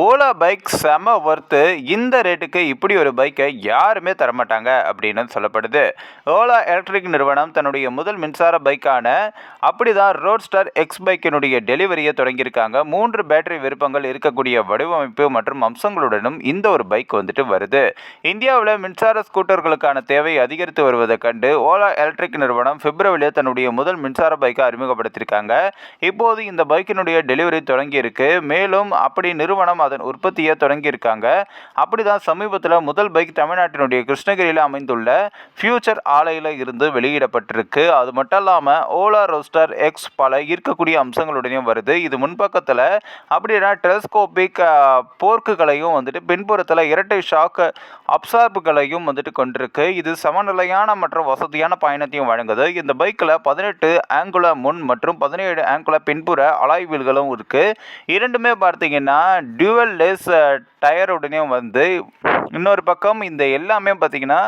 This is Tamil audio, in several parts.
ஓலா பைக் செம ஒர்த்து. இந்த ரேட்டுக்கு இப்படி ஒரு பைக்கை யாருமே தரமாட்டாங்க அப்படின்னு சொல்லப்படுது. ஓலா எலக்ட்ரிக் நிறுவனம் தன்னுடைய முதல் மின்சார பைக்கான அப்படிதான் ரோட்ஸ்டர் எக்ஸ் பைக்கினுடைய டெலிவரியை தொடங்கியிருக்காங்க. 3 பேட்டரி விருப்பங்கள் இருக்கக்கூடிய வடிவமைப்பு மற்றும் அம்சங்களுடனும் இந்த ஒரு பைக் வருது. இந்தியாவில் மின்சார ஸ்கூட்டர்களுக்கான தேவை அதிகரித்து வருவதை கண்டு ஓலா எலக்ட்ரிக் நிறுவனம் பிப்ரவரியில் தன்னுடைய முதல் மின்சார பைக்கை அறிமுகப்படுத்தியிருக்காங்க. இப்போது இந்த பைக்கினுடைய டெலிவரி தொடங்கி இருக்கு. மேலும் அப்படி நிறுவனம் அதன் உற்பத்தியை தொடங்கியிருக்காங்க. அப்படிதான் சமீபத்தில் முதல் பைக் தமிழ்நாட்டினுடைய கிருஷ்ணகிரியில் அமைந்துள்ள ஃபியூச்சர் ஆலையில் இருந்து வெளியிடப்பட்டிருக்கு. அது மட்டும் இல்லாமல் ஓலா ரோஸ்டர் எக்ஸ் பல ஈர்க்கக்கூடிய அம்சங்களுடனே வருது. இது முன்பக்கத்தில் அப்படின்னா டெலஸ்கோபிக் போர்க்குகளையும் பின்புறத்தில் இரட்டை ஷாக் அப்சார்புகளையும் கொண்டிருக்கு. இது சமநிலையான மற்றும் வசதியான பயணத்தையும் வழங்குது. இந்த பைக்கில் 18 ஆங்குல முன் மற்றும் 17 ஆங்குல பின்புற அலாய் வீல்களும் இருக்கு. இரண்டுமே பார்த்தீங்கன்னா டியூவல் லேஸ் டயருடனே இன்னொரு பக்கம் இந்த எல்லாமே பார்த்தீங்கன்னா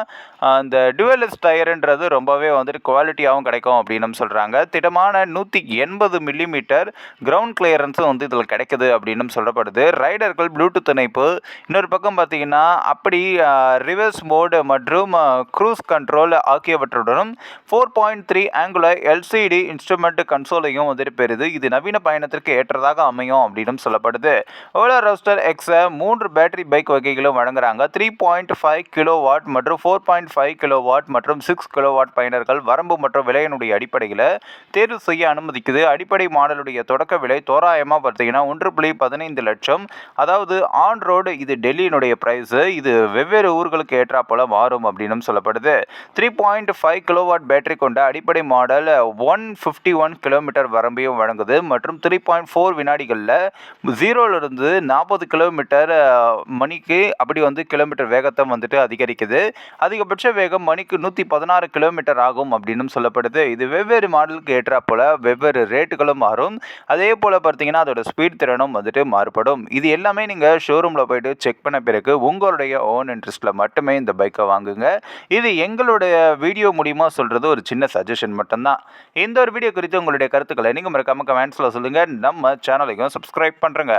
இந்த டியூவல்எஸ் டயருன்றது ரொம்பவே குவாலிட்டியாகவும் கிடைக்கும் அப்படின்னு சொல்கிறாங்க. திடமான 180 மில்லிமீட்டர் கிரவுண்ட் கிளியரன்ஸும் இதில் கிடைக்குது அப்படின்னு சொல்லப்படுது. ரைடர்கள் ப்ளூடூத் இணைப்பு, இன்னொரு பக்கம் பார்த்தீங்கன்னா அப்படி ரிவர்ஸ் மோடு மற்றும் க்ரூஸ் கண்ட்ரோல் ஆகியவற்றுடனும் 4.3 ஆங்குலர் எல்சிடி இன்ஸ்ட்ருமெண்ட் கன்சோலையும் பெறுது. இது நவீன பயணத்திற்கு ஏற்றதாக அமையும் அப்படின்னு சொல்லப்படுது. ஓலா ரோஸ்டர் எக்ஸை 3 பேட்டரி பைக் வகைகளும் வழங்குறாங்க. 3.5 கிலோவாட் மற்றும் 4.5 கிலோவாட் மற்றும் 6 கிலோவாட் பயனர்கள் வரம்பு மற்றும் விலையினுடைய அடிப்படையில் தேர்வு செய்ய அனுமதிக்குது. அடிப்படை மாடலுடைய தொடக்க விலை தோராயமாக பார்த்தீங்கன்னா 1.15 லட்சம். அதாவது ஆன் ரோடு இது டெல்லியினுடைய பிரைஸ். இது வெவ்வேறு ஊர்களுக்கு ஏற்றா போல மாறும் அப்படின்னு சொல்லப்படுது. 3.5 கிலோவாட் பேட்டரி கொண்ட அடிப்படை மாடல் 151 கிலோமீட்டர் வரம்பையும் வழங்குது மற்றும் 3.4 வினாடிகளில் 0லிருந்து 40 கிலோமீட்டர் மணிக்கு அப்படி கிலோமீட்டர் வேகத்தை அதிகரிக்குது. அதிகபட்ச வேகம் மணிக்கு 116 கிலோமீட்டர் ஆகும் அப்படின்னு சொல்லப்படுது. இது வெவ்வேறு மாடலுக்கு ஏற்றா போல வெவ்வேறு ரேட்டுகளும் மாறும். அதே போல் பார்த்தீங்கன்னா அதோட ஸ்பீட் திறனும் மாறுபடும். இது எல்லாமே நீங்கள் ஷோரூமில் போயிட்டு செக் பண்ண பிறகு உங்களுடைய ஓன் இன்ட்ரெஸ்ட்டில் மட்டுமே இந்த பைக்கை வாங்குங்க. இது எங்களுடைய வீடியோ மூலிமா சொல்கிறது ஒரு சின்ன சஜஷன் மட்டும்தான். இந்த ஒரு வீடியோ குறித்து உங்களுடைய கருத்துக்களை நீங்கள் மறக்காம கமெண்ட்ஸில் சொல்லுங்கள். நம்ம சேனலையும் சப்ஸ்கிரைப் பண்ணுறேங்க.